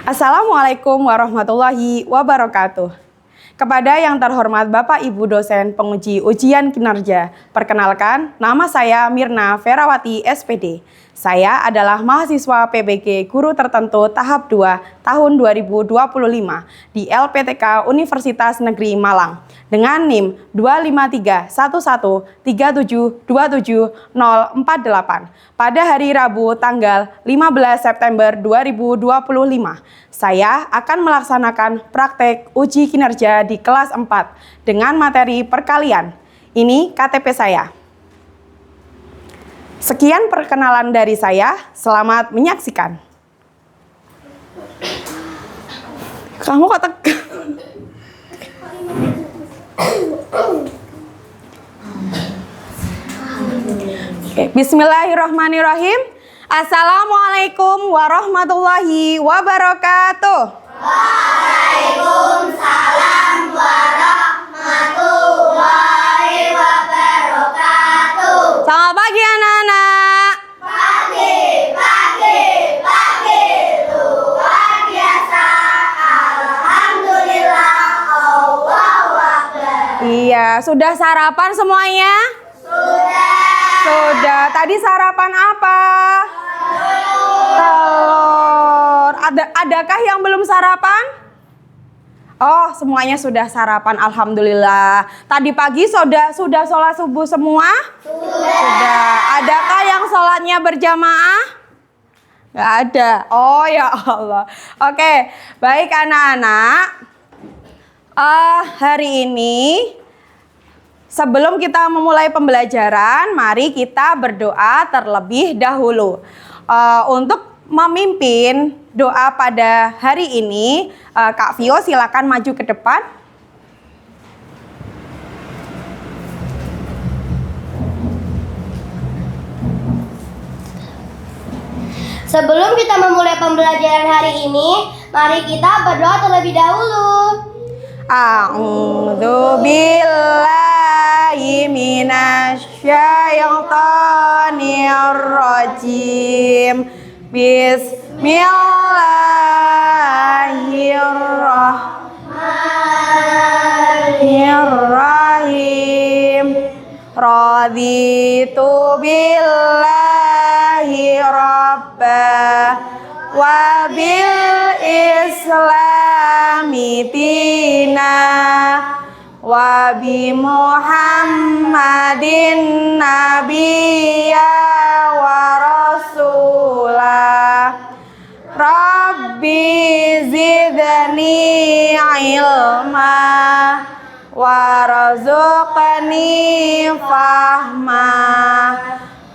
Assalamualaikum warahmatullahi wabarakatuh. Kepada yang terhormat Bapak Ibu dosen penguji ujian kinerja, perkenalkan nama saya Mirna Ferawati SPD. Saya adalah mahasiswa PBG Guru Tertentu tahap 2 tahun 2025 di LPTK Universitas Negeri Malang dengan NIM 2531137270048 pada hari Rabu tanggal 15 September 2025. Saya akan melaksanakan praktek uji kinerja di kelas 4 dengan materi perkalian. Ini KTP saya. Sekian perkenalan dari saya, selamat menyaksikan. Kamu kok tegang? Bismillahirrahmanirrahim. Assalamualaikum warahmatullahi wabarakatuh. Waalaikumsalam warahmatullahi wabarakatuh. Selamat pagi anak-anak. Pagi, luar biasa. Alhamdulillah, Allahu Akbar. Iya, sudah sarapan semuanya? Sudah. Tadi sarapan apa? Telur. Adakah yang belum sarapan? Oh, semuanya sudah sarapan, alhamdulillah. Tadi pagi sudah sholat subuh semua? Sudah. Adakah yang sholatnya berjamaah? Nggak ada. Oh ya Allah. Oke, baik anak-anak. Hari ini sebelum kita memulai pembelajaran, mari kita berdoa terlebih dahulu. Untuk memimpin doa pada hari ini, Kak Vio silakan maju ke depan. Sebelum kita memulai pembelajaran hari ini, mari kita berdoa terlebih dahulu. A'udzu billahi minasyaitonir rajim. Bismillahirrahmanirrahim. Raditu billahi rabba wa bil islami dina wa bi Muhammadin nabiyya wa rasulah. Rabbi zidni ilma warzuqni fahma.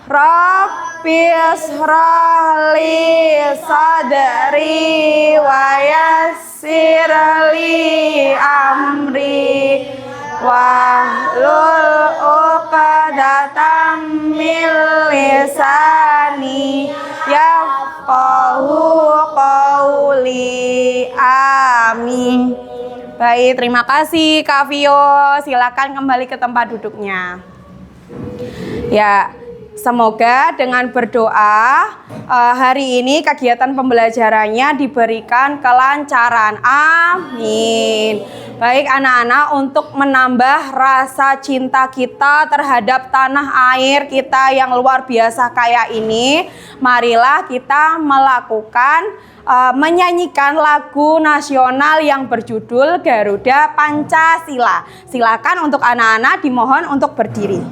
Rabbi ishrah li sadri wa yassir li amri wahlul 'uqdatam min lisani yafqahu qawli. Amin. Baik, terima kasih Kak Vio. Silakan kembali ke tempat duduknya. Ya, semoga dengan berdoa hari ini kegiatan pembelajarannya diberikan kelancaran. Amin. Baik anak-anak, untuk menambah rasa cinta kita terhadap tanah air kita yang luar biasa kayak ini, marilah kita melakukan menyanyikan lagu nasional yang berjudul Garuda Pancasila. Silakan untuk anak-anak dimohon untuk berdiri.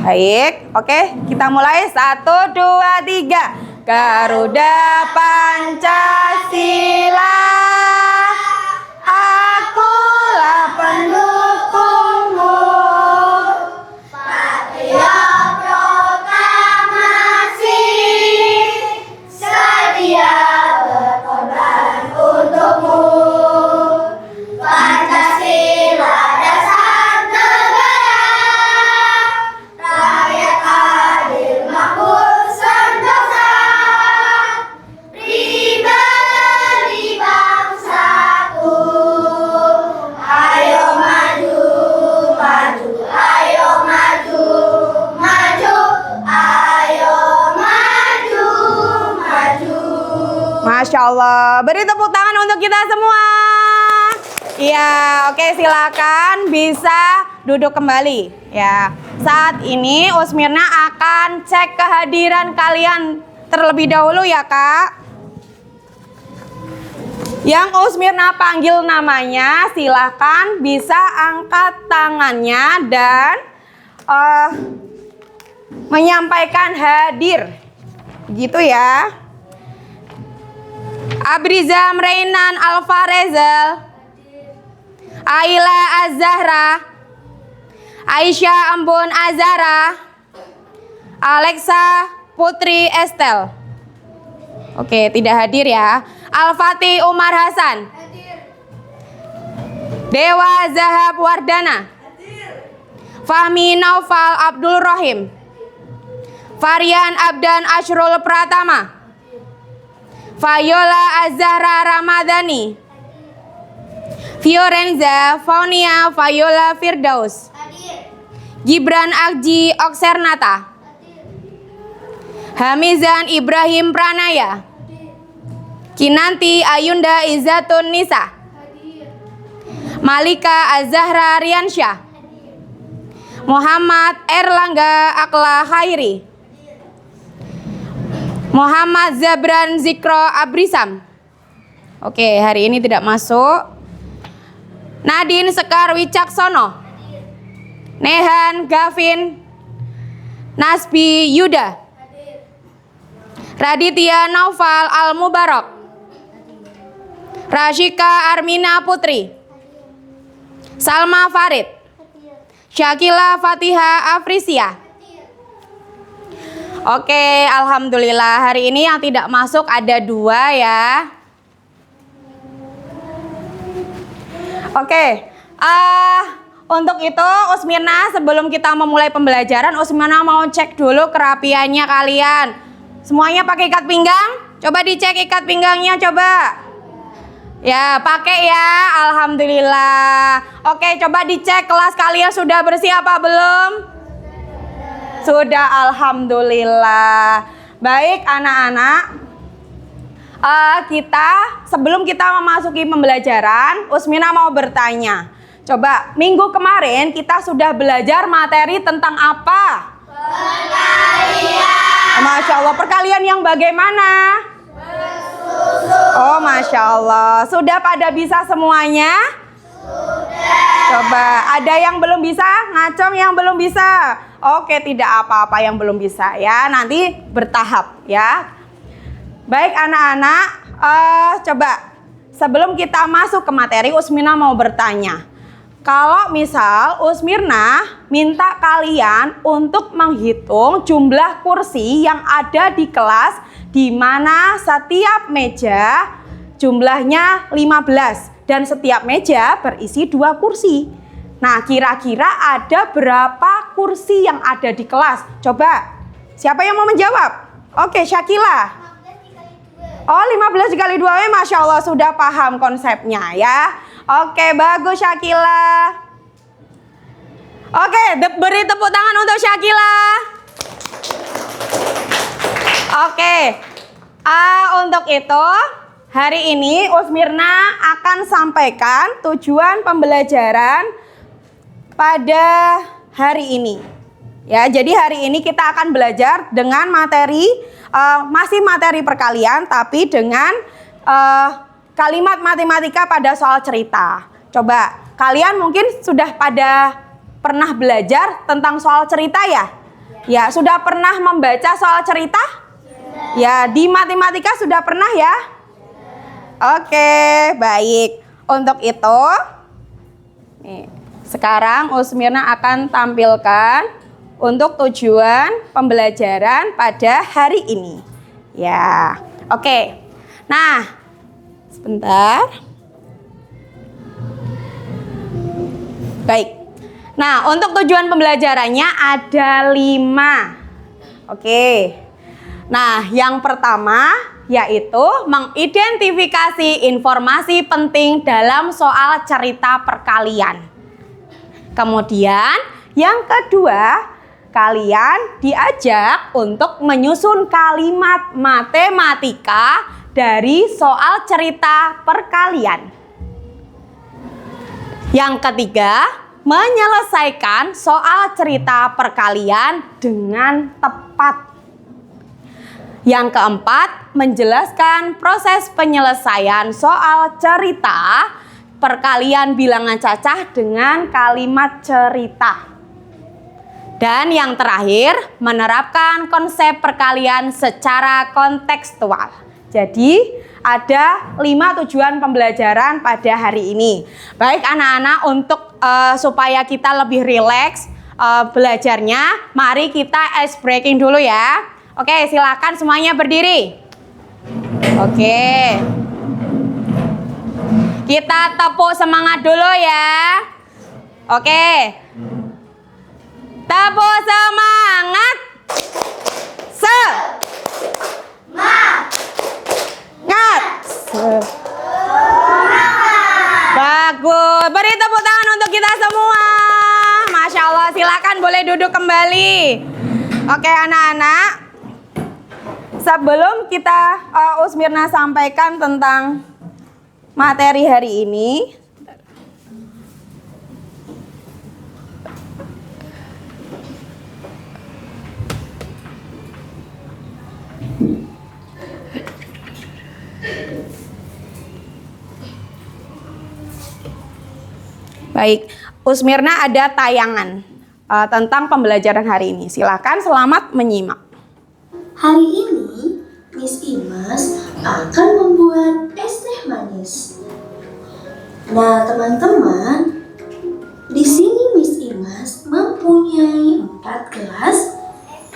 Baik, oke, kita mulai. 1, 2, 3. Garuda Pancasila, akulah pendukungmu. Patriot proklamasi, sedia berkorban untukmu. Pancasila dasar negara, rakyat adil makmur sentosa, pribadi bangsaku. Ayo maju Masya Allah. Beri tepuk tangan untuk kita semua. Iya, oke, silakan bisa duduk kembali. Ya, saat ini Usmirna akan cek kehadiran kalian terlebih dahulu ya Kak. Yang Usmirna panggil namanya, silakan bisa angkat tangannya dan menyampaikan hadir. Gitu ya. Abriza Mreinan Alfarezal, Aila Az-Zahra, Aisyah Ambon Azara, Alexa Putri Estel. Oke, tidak hadir ya. Al-Fatih Umar Hasan, Dewa Zahab Wardana, Fahmi Naufal Abdul Rahim, Varian Abdan Ashrul Pratama, Fayola Az-Zahra Ramadhani, Fiorenza Faunia Fayola Firdaus, Gibran Akji Oksernata, Hamizan Ibrahim Pranaya, Kinanti Ayunda Izzatun Nisa, Malika Az-Zahra Riansyah, Muhammad Erlangga Akla Khairi, Muhammad Zabran Zikro Abrisam. Oke, hari ini tidak masuk. Nadine Sekar Wicaksono, Nehan Gavin Nasbi Yuda, Raditya Naufal Al Mubarak, Rashika Armina Putri, Salma Farid, Syakila Fatiha Afrisia. Oke, alhamdulillah hari ini yang tidak masuk ada 2 ya. Oke, untuk itu Usmirna sebelum kita memulai pembelajaran, Usmirna mau cek dulu kerapiannya kalian. Semuanya pakai ikat pinggang? Coba dicek ikat pinggangnya coba. Ya, pakai ya. Alhamdulillah. Oke, coba dicek kelas kalian sudah bersih apa belum? Sudah, alhamdulillah. Baik anak-anak, sebelum kita memasuki pembelajaran, Usmirna mau bertanya. Coba, minggu kemarin kita sudah belajar materi tentang apa? Perkalian. Masya Allah, perkalian yang bagaimana? Oh, Masya Allah. Sudah pada bisa semuanya? Sudah. Coba, ada yang belum bisa? Ngacong yang belum bisa? Oke, tidak apa-apa yang belum bisa ya. Nanti bertahap ya. Baik anak-anak, coba sebelum kita masuk ke materi, Usmirna mau bertanya. Kalau misal Usmirna minta kalian untuk menghitung jumlah kursi yang ada di kelas, di mana setiap meja jumlahnya 15 dan setiap meja berisi 2 kursi. Nah, kira-kira ada berapa kursi yang ada di kelas? Coba, siapa yang mau menjawab? Oke, Syakila. Oh, 15 dikali 2, Masya Allah sudah paham konsepnya ya. Oke, bagus Syakila. Oke, beri tepuk tangan untuk Syakila. Oke, untuk itu hari ini Usmirna akan sampaikan tujuan pembelajaran pada hari ini. Ya, jadi hari ini kita akan belajar dengan materi masih materi perkalian tapi dengan kalimat matematika pada soal cerita. Coba, kalian mungkin sudah pada pernah belajar tentang soal cerita ya? Ya, sudah pernah membaca soal cerita? Ya, di matematika sudah pernah ya? Oke, baik. Untuk itu, nih, sekarang Usmirna akan tampilkan untuk tujuan pembelajaran pada hari ini. Ya, oke. Nah, sebentar. Baik. Nah, untuk tujuan pembelajarannya ada 5. Oke. Nah, yang pertama yaitu mengidentifikasi informasi penting dalam soal cerita perkalian. Kemudian yang kedua, kalian diajak untuk menyusun kalimat matematika dari soal cerita perkalian. Yang ketiga, menyelesaikan soal cerita perkalian dengan tepat. Yang keempat, menjelaskan proses penyelesaian soal cerita perkalian bilangan cacah dengan kalimat cerita. Dan yang terakhir, menerapkan konsep perkalian secara kontekstual. Jadi, ada 5 tujuan pembelajaran pada hari ini. Baik anak-anak, untuk supaya kita lebih rileks belajarnya, mari kita ice breaking dulu ya. Oke, silakan semuanya berdiri. Oke. Kita tepuk semangat dulu ya. Oke. Tepuk semangat. Semangat. Bagus. Beri tepuk tangan untuk kita semua. Masya Allah, silakan boleh duduk kembali. Oke anak-anak. Sebelum kita Usmirna sampaikan tentang materi hari ini, baik, Usmirna ada tayangan tentang pembelajaran hari ini. Silakan, selamat menyimak. Hari ini, Miss Imas akan membuat es teh manis. Nah, teman-teman, di sini Miss Imas mempunyai 4 gelas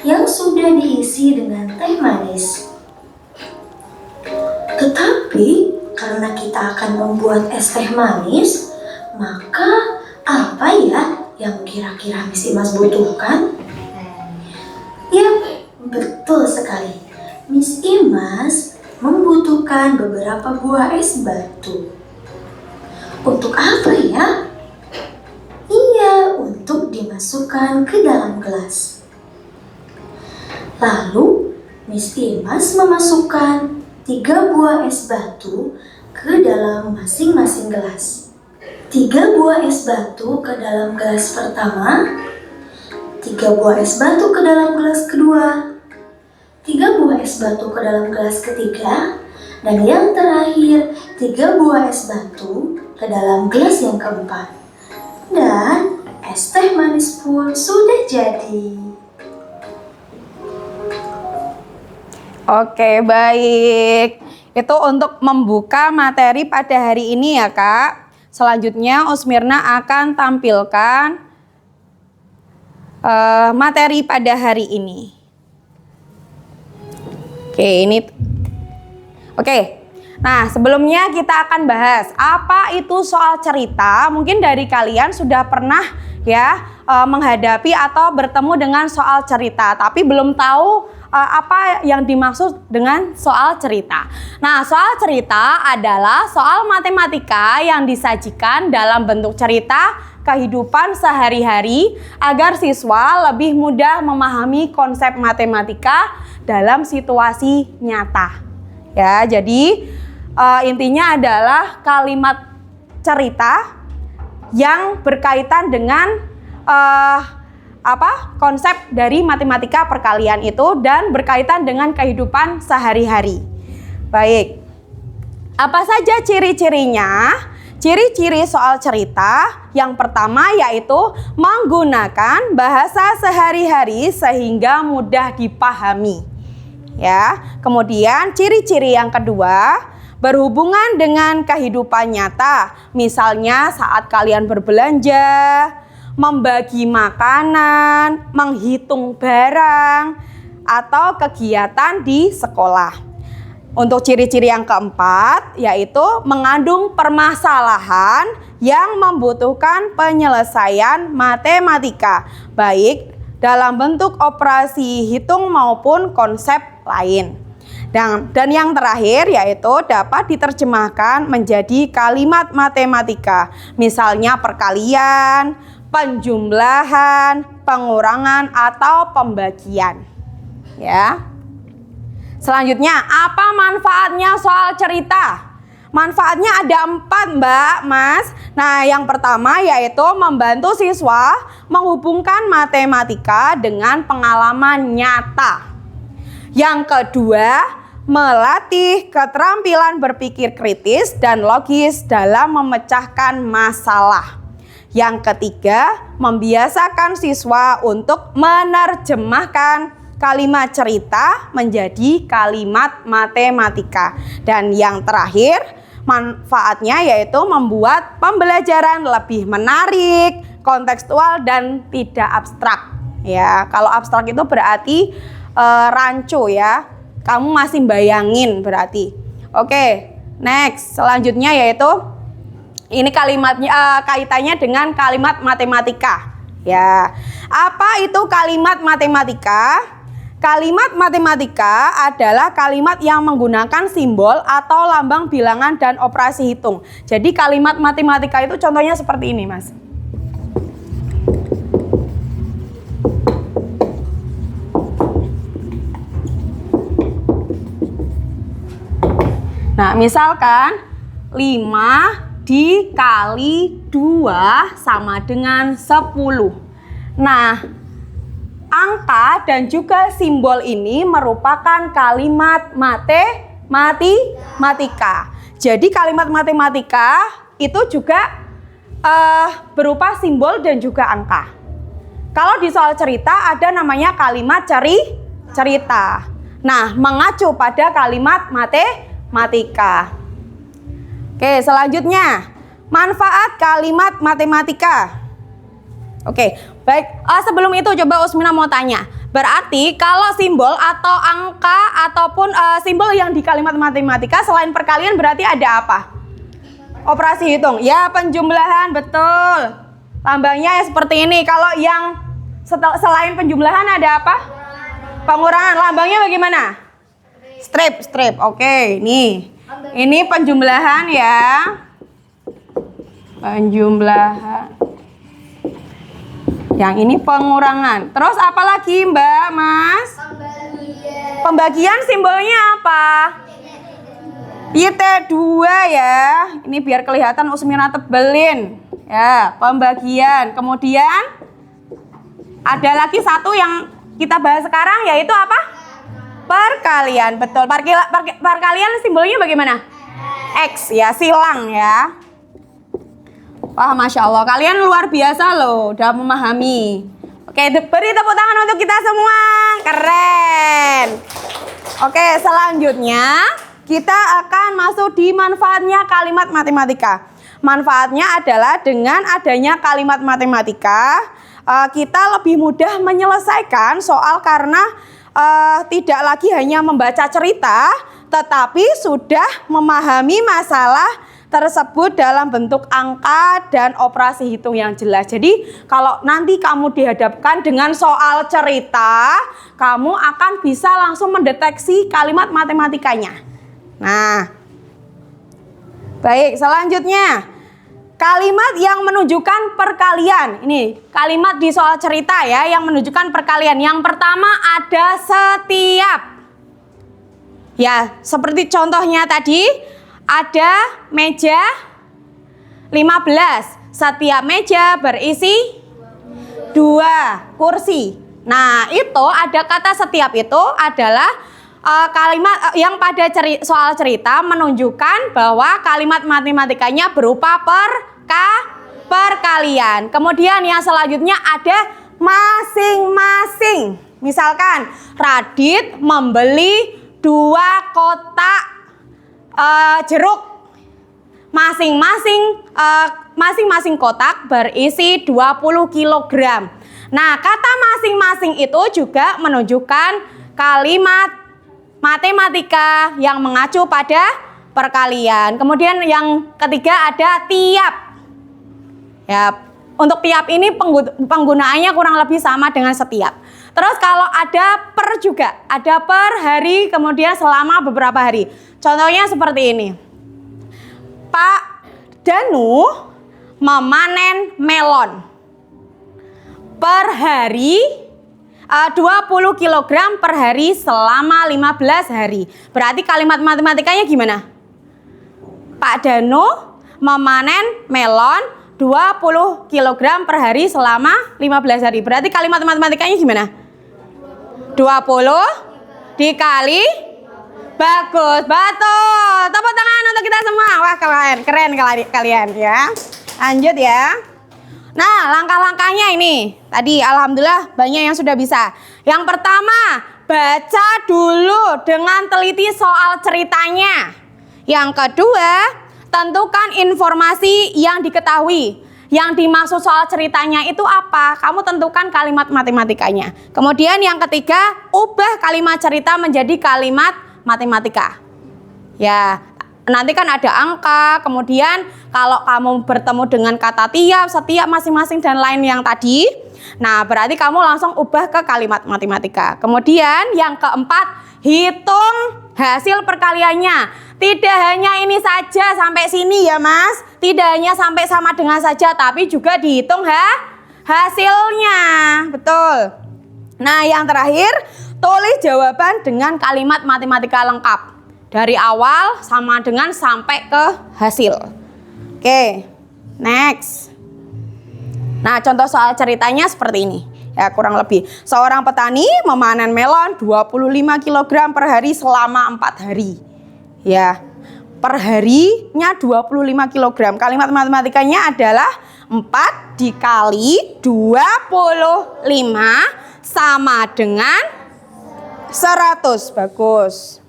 yang sudah diisi dengan teh manis. Tetapi, karena kita akan membuat es teh manis, maka apa ya yang kira-kira Miss Imas butuhkan? Ya, betul sekali. Miss Imas membutuhkan beberapa buah es batu. Untuk apa ya? Iya, untuk dimasukkan ke dalam gelas. Lalu, Miss Imas memasukkan 3 buah es batu ke dalam masing-masing gelas. 3 buah es batu ke dalam gelas pertama, 3 buah es batu ke dalam gelas kedua, 3 buah es batu ke dalam gelas ketiga, dan yang terakhir 3 buah es batu ke dalam gelas yang keempat. Dan es teh manis pun sudah jadi. Oke, baik. Itu untuk membuka materi pada hari ini ya Kak. Selanjutnya Usmirna akan tampilkan materi pada hari ini. Oke. Nah, sebelumnya kita akan bahas apa itu soal cerita. Mungkin dari kalian sudah pernah ya menghadapi atau bertemu dengan soal cerita, tapi belum tahu apa yang dimaksud dengan soal cerita. Nah, soal cerita adalah soal matematika yang disajikan dalam bentuk cerita kehidupan sehari-hari agar siswa lebih mudah memahami konsep matematika dalam situasi nyata. Ya, jadi intinya adalah kalimat cerita yang berkaitan dengan konsep dari matematika perkalian itu dan berkaitan dengan kehidupan sehari-hari. Baik. Apa saja ciri-cirinya? Ciri-ciri soal cerita yang pertama yaitu menggunakan bahasa sehari-hari sehingga mudah dipahami. Ya. Kemudian ciri-ciri yang kedua berhubungan dengan kehidupan nyata. Misalnya saat kalian berbelanja, membagi makanan, menghitung barang, atau kegiatan di sekolah. Untuk ciri-ciri yang keempat yaitu mengandung permasalahan yang membutuhkan penyelesaian matematika, baik dalam bentuk operasi hitung maupun konsep lain. Dan yang terakhir yaitu dapat diterjemahkan menjadi kalimat matematika, misalnya perkalian, penjumlahan, pengurangan, atau pembagian. Ya. Selanjutnya, apa manfaatnya soal cerita? Manfaatnya ada 4, Mbak, Mas. Nah, yang pertama yaitu membantu siswa menghubungkan matematika dengan pengalaman nyata. Yang kedua, melatih keterampilan berpikir kritis dan logis dalam memecahkan masalah. Yang ketiga, membiasakan siswa untuk menerjemahkan kalimat cerita menjadi kalimat matematika. Dan yang terakhir, manfaatnya yaitu membuat pembelajaran lebih menarik, kontekstual, dan tidak abstrak. Ya, kalau abstrak itu berarti rancu ya. Kamu masih bayangin berarti. Oke, next. Selanjutnya yaitu ini kalimatnya kaitannya dengan kalimat matematika. Ya, apa itu kalimat matematika? Kalimat matematika adalah kalimat yang menggunakan simbol atau lambang bilangan dan operasi hitung. Jadi kalimat matematika itu contohnya seperti ini, Mas. Nah, misalkan 5 dikali 2 sama dengan 10. Nah, angka dan juga simbol ini merupakan kalimat matematika. Jadi kalimat matematika itu juga berupa simbol dan juga angka. Kalau di soal cerita ada namanya kalimat cerita. Nah, mengacu pada kalimat matematika. Oke, selanjutnya manfaat kalimat matematika. Oke, baik. Sebelum itu coba Usmina mau tanya. Berarti kalau simbol atau angka ataupun simbol yang di kalimat matematika selain perkalian berarti ada apa? Operasi hitung. Ya, penjumlahan, betul. Lambangnya seperti ini. Kalau yang selain penjumlahan ada apa? Pengurangan. Lambangnya bagaimana? Strip. Oke, nih. Ini penjumlahan ya. Penjumlahan. Yang ini pengurangan. Terus apa lagi, Mbak, Mas? Pembagian simbolnya apa? PT2 ya. Ini biar kelihatan Usmina tebelin. Ya, pembagian. Kemudian ada lagi satu yang kita bahas sekarang yaitu apa? Perkalian. Betul. Perkalian simbolnya bagaimana? X ya, silang ya. Wah, Masya Allah, kalian luar biasa loh, udah memahami. Oke, beri tepuk tangan untuk kita semua. Keren. Oke, selanjutnya kita akan masuk di manfaatnya kalimat matematika. Manfaatnya adalah dengan adanya kalimat matematika, kita lebih mudah menyelesaikan soal karena tidak lagi hanya membaca cerita, tetapi sudah memahami masalah tersebut dalam bentuk angka dan operasi hitung yang jelas. Jadi kalau nanti kamu dihadapkan dengan soal cerita, kamu akan bisa langsung mendeteksi kalimat matematikanya. Nah, baik, selanjutnya kalimat yang menunjukkan perkalian. Ini kalimat di soal cerita ya yang menunjukkan perkalian. Yang pertama ada setiap. Ya, seperti contohnya tadi. Ada meja 15. Setiap meja berisi 2 kursi. Nah, itu ada kata setiap itu adalah kalimat yang pada soal cerita menunjukkan bahwa kalimat matematikanya berupa perkalian. Kemudian yang selanjutnya ada masing-masing. Misalkan Radit membeli 2 kotak jeruk. Masing-masing kotak berisi 20 kg. Nah, kata masing-masing itu juga menunjukkan kalimat matematika yang mengacu pada perkalian. Kemudian yang ketiga ada tiap. Ya, untuk tiap ini penggunaannya kurang lebih sama dengan setiap. Terus kalau ada per juga, ada per hari, kemudian selama beberapa hari. Contohnya seperti ini. Pak Danu memanen melon per hari 20 kg per hari selama 15 hari. Berarti kalimat matematikanya gimana? Pak Danu memanen melon 20 kg per hari selama 15 hari. Berarti kalimat matematikanya gimana? 20 dikali. Bagus, betul. Tepuk tangan untuk kita semua. Wah, keren kalian ya. Lanjut ya. Nah, langkah-langkahnya ini. Tadi alhamdulillah banyak yang sudah bisa. Yang pertama, baca dulu dengan teliti soal ceritanya. Yang kedua, tentukan informasi yang diketahui. Yang dimaksud soal ceritanya itu apa? Kamu tentukan kalimat matematikanya. Kemudian yang ketiga, ubah kalimat cerita menjadi kalimat matematika. Ya, nanti kan ada angka, kemudian kalau kamu bertemu dengan kata tiap, setiap, masing-masing dan lain yang tadi, nah berarti kamu langsung ubah ke kalimat matematika. Kemudian yang keempat, hitung hasil perkaliannya. Tidak hanya ini saja sampai sini ya Mas, tidak hanya sampai sama dengan saja, tapi juga dihitung hasilnya. Betul. Nah yang terakhir, tulis jawaban dengan kalimat matematika lengkap. Dari awal sama dengan sampai ke hasil. Oke, next. Nah, contoh soal ceritanya seperti ini. Ya, kurang lebih. Seorang petani memanen melon 25 kg per hari selama 4 hari. Ya, per harinya 25 kg. Kalimat matematikanya adalah 4 dikali 25 sama dengan 100. Bagus.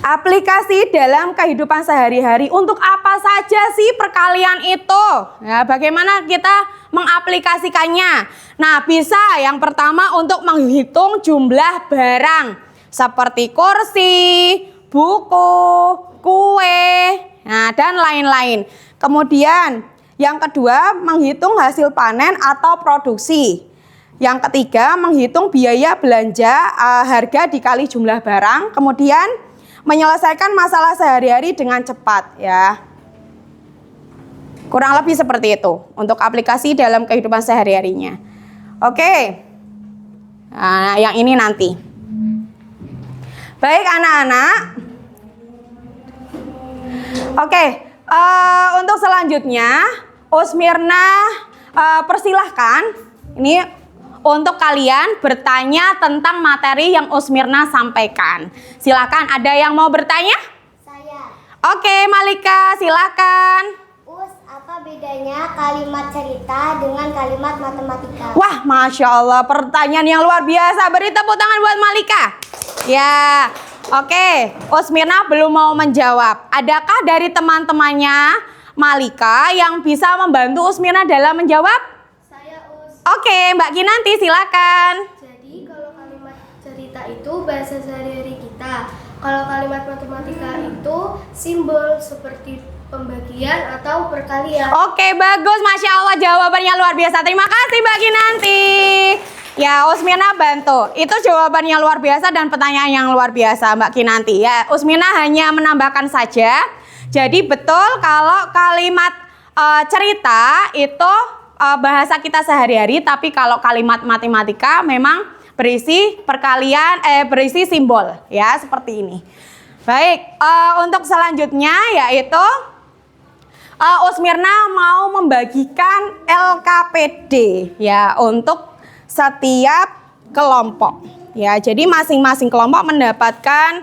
Aplikasi dalam kehidupan sehari-hari. Untuk apa saja sih perkalian itu? Ya, bagaimana kita mengaplikasikannya? Nah, bisa yang pertama untuk menghitung jumlah barang seperti kursi, buku, kue, nah dan lain-lain. Kemudian yang kedua, menghitung hasil panen atau produksi. Yang ketiga, menghitung biaya belanja, harga dikali jumlah barang. Kemudian menyelesaikan masalah sehari-hari dengan cepat ya. Kurang lebih seperti itu untuk aplikasi dalam kehidupan sehari-harinya. Oke. Nah, yang ini nanti. Baik anak-anak. Oke, untuk selanjutnya Usmirna persilahkan ini untuk kalian bertanya tentang materi yang Usmirna sampaikan. Silakan, ada yang mau bertanya? Saya. Oke, Malika, silakan. Apa bedanya kalimat cerita dengan kalimat matematika? Wah, Masya Allah, pertanyaan yang luar biasa. Beri tepuk tangan buat Malika. Ya, oke. Usmirna belum mau menjawab. Adakah dari teman-temannya Malika yang bisa membantu Usmirna dalam menjawab? Oke, Mbak Kinanti silakan. Jadi kalau kalimat cerita itu bahasa sehari-hari kita. Kalau kalimat matematika itu simbol seperti pembagian atau perkalian. Oke, bagus. Masya Allah, jawabannya luar biasa. Terima kasih Mbak Kinanti. Ya, Usmirna bantu. Itu jawabannya luar biasa dan pertanyaan yang luar biasa Mbak Kinanti. Ya, Usmirna hanya menambahkan saja. Jadi betul kalau kalimat cerita itu bahasa kita sehari-hari, tapi kalau kalimat matematika memang berisi perkalian, berisi simbol ya seperti ini. Baik, untuk selanjutnya yaitu Usmirna mau membagikan LKPD ya untuk setiap kelompok ya. Jadi masing-masing kelompok mendapatkan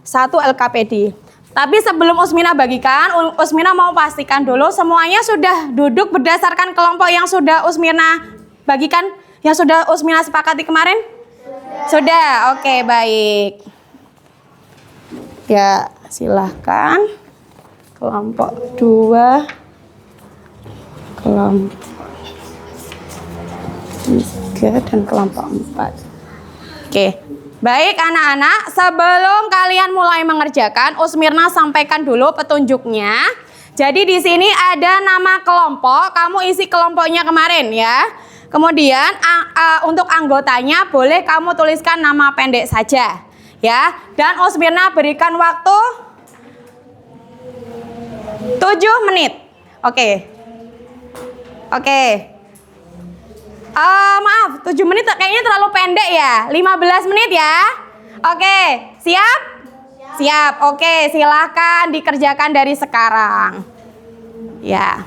1 LKPD. Tapi sebelum Usmirna bagikan, Usmirna mau pastikan dulu semuanya sudah duduk berdasarkan kelompok yang sudah Usmirna bagikan, yang sudah Usmirna sepakati kemarin? Sudah, oke, baik. Ya, silahkan. Kelompok 2, kelompok 3, dan kelompok 4. Oke. Baik anak-anak, sebelum kalian mulai mengerjakan, Usmirna sampaikan dulu petunjuknya. Jadi di sini ada nama kelompok, kamu isi kelompoknya kemarin ya. Kemudian untuk anggotanya boleh kamu tuliskan nama pendek saja ya. Dan Usmirna berikan waktu 7 menit. Oke. Maaf, 7 menit kayaknya terlalu pendek ya. 15 menit ya. Oke, siap? Siap. Oke, silahkan dikerjakan dari sekarang. Ya.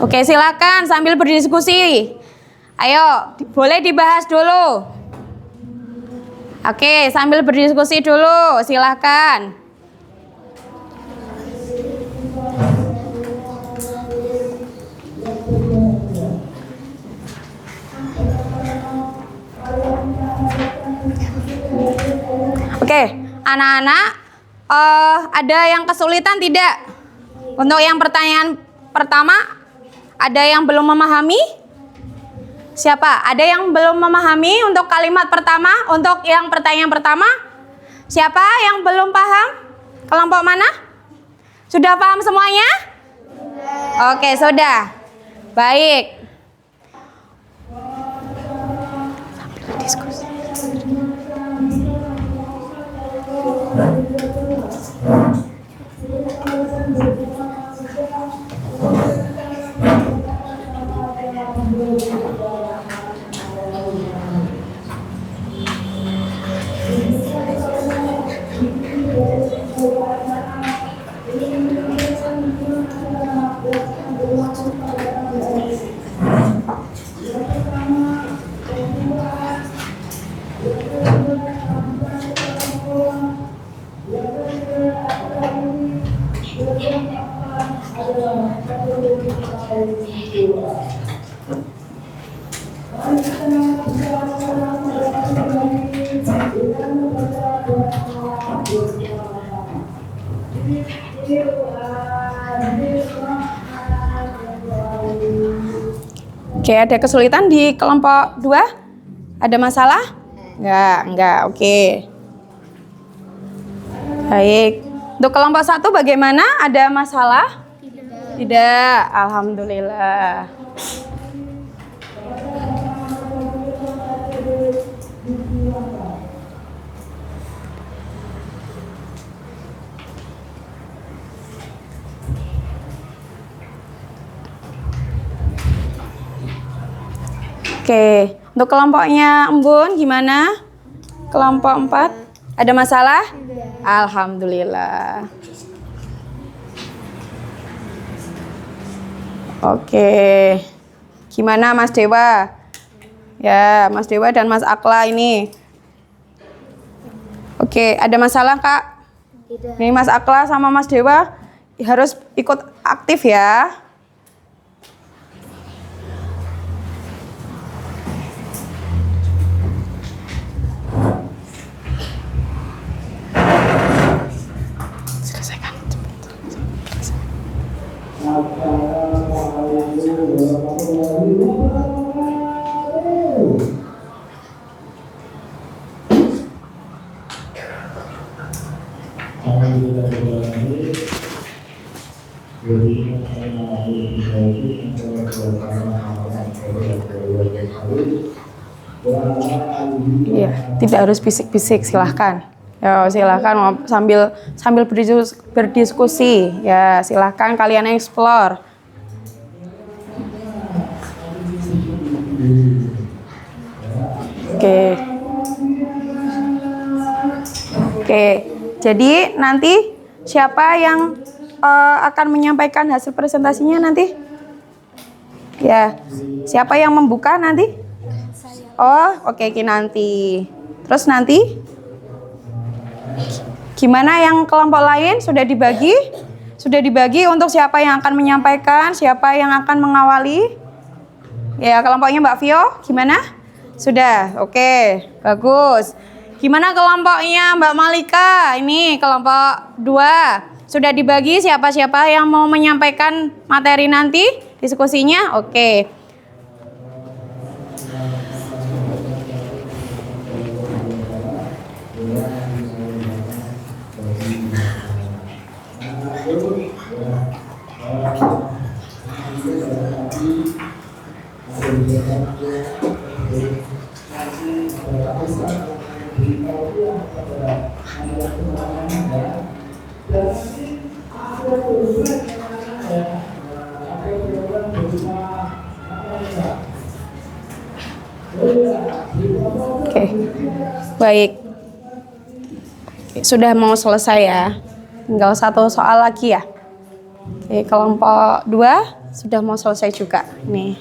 Oke, silakan sambil berdiskusi. Ayo, boleh dibahas dulu. Oke, sambil berdiskusi dulu, silakan. Oke, anak-anak, ada yang kesulitan tidak? Untuk yang pertanyaan pertama, ada yang belum memahami? Siapa? Ada yang belum memahami untuk kalimat pertama? Untuk yang pertanyaan pertama? Siapa yang belum paham? Kelompok mana? Sudah paham semuanya? Oke, sudah. Baik. Diskusi. Oke, ada kesulitan di kelompok 2? Ada masalah? Enggak, oke. Baik. Untuk kelompok 1 bagaimana? Ada masalah? Tidak, alhamdulillah. Oke, untuk kelompoknya Embun gimana? Kelompok 4, ada masalah? Alhamdulillah. Oke, gimana Mas Dewa? Ya, Mas Dewa dan Mas Akla ini. Oke, ada masalah Kak? Tidak. Ini Mas Akla sama Mas Dewa harus ikut aktif ya. Iya, tidak harus bisik-bisik, silahkan. Ya, silahkan sambil berdiskusi. Ya, silahkan kalian explore. Oke. Jadi nanti siapa yang akan menyampaikan hasil presentasinya nanti? Ya, siapa yang membuka nanti? Oh, oke, nanti. Terus nanti gimana yang kelompok lain sudah dibagi? Sudah dibagi untuk siapa yang akan menyampaikan, siapa yang akan mengawali? Ya, kelompoknya Mbak Vio gimana? Sudah, oke, bagus. Gimana kelompoknya Mbak Malika? Ini kelompok 2. Sudah dibagi siapa-siapa yang mau menyampaikan materi nanti diskusinya? Oke. Oke, baik. Sudah mau selesai ya. Tinggal satu soal lagi ya. Oke, kelompok 2 sudah mau selesai juga. Nih,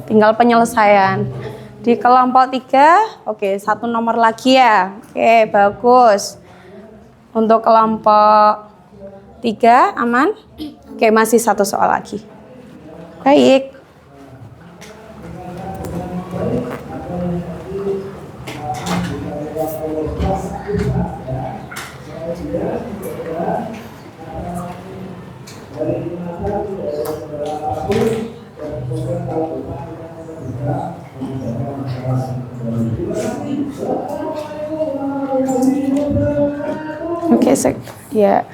tinggal penyelesaian. Di kelompok 3, oke, satu nomor lagi ya. Oke, bagus. Untuk kelompok 3 aman? Oke, masih satu soal lagi. Baik. Oke, ya.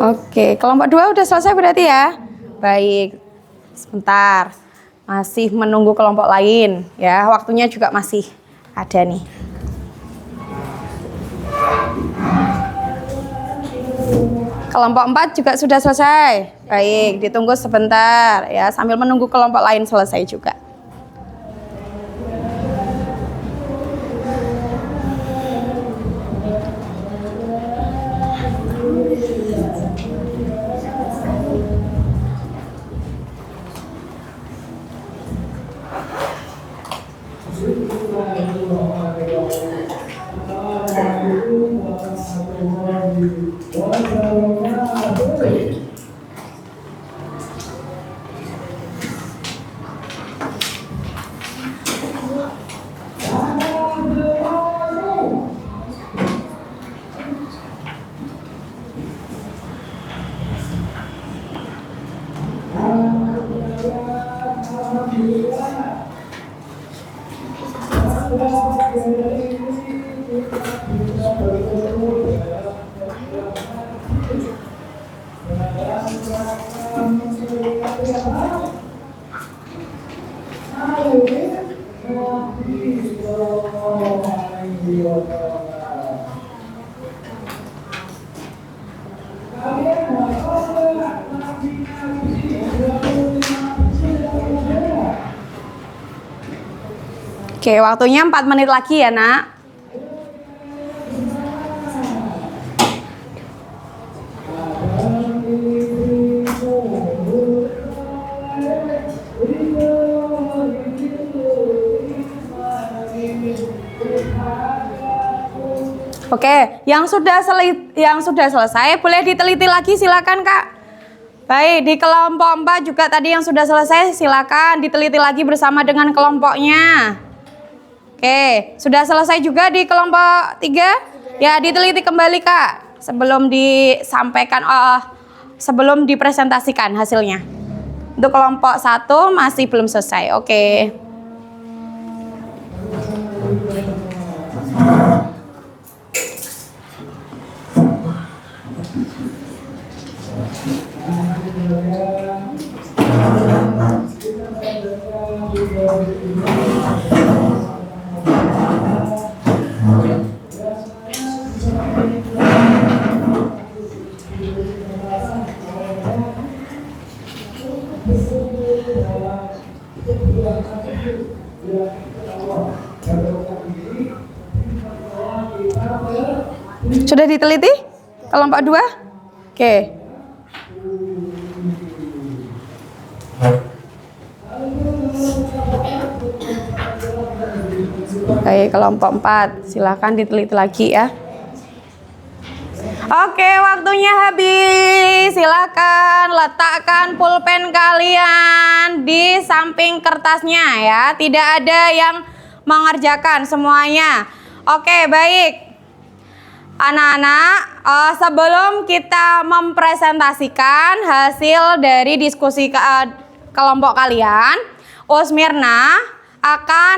Oke, kelompok 2 udah selesai berarti ya? Baik, sebentar. Masih menunggu kelompok lain ya, waktunya juga masih ada nih. Kelompok 4 juga sudah selesai. Baik, ditunggu sebentar ya, sambil menunggu kelompok lain selesai juga. Oke, waktunya 4 menit lagi ya, Nak. Oke, yang sudah selesai boleh diteliti lagi, silakan Kak. Baik, di kelompok 4 juga tadi yang sudah selesai silakan diteliti lagi bersama dengan kelompoknya. Oke, sudah selesai juga di kelompok 3? Ya, diteliti kembali Kak sebelum disampaikan, sebelum dipresentasikan hasilnya. Untuk kelompok 1 masih belum selesai. Oke. Sudah diteliti kelompok 2? Oke. Baik, kelompok 4 silakan diteliti lagi ya. Oke, waktunya habis. Silakan letakkan pulpen kalian di samping kertasnya ya. Tidak ada yang mengerjakan semuanya. Oke, baik. Anak-anak, sebelum kita mempresentasikan hasil dari diskusi kelompok kalian, Usmirna akan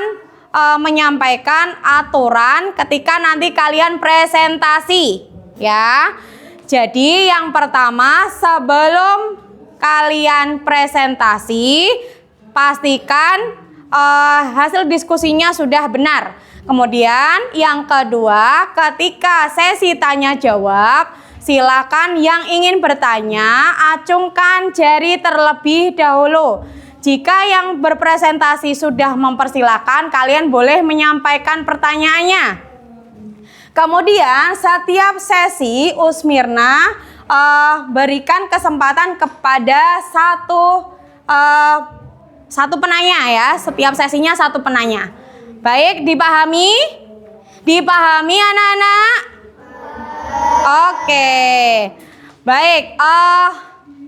menyampaikan aturan ketika nanti kalian presentasi, ya. Jadi yang pertama, sebelum kalian presentasi, pastikan hasil diskusinya sudah benar. Kemudian yang kedua, ketika sesi tanya jawab, silakan yang ingin bertanya acungkan jari terlebih dahulu. Jika yang berpresentasi sudah mempersilahkan, kalian boleh menyampaikan pertanyaannya. Kemudian setiap sesi Usmirna berikan kesempatan kepada satu penanya ya. Setiap sesinya satu penanya. Baik, dipahami? Dipahami anak-anak? Oke. Baik,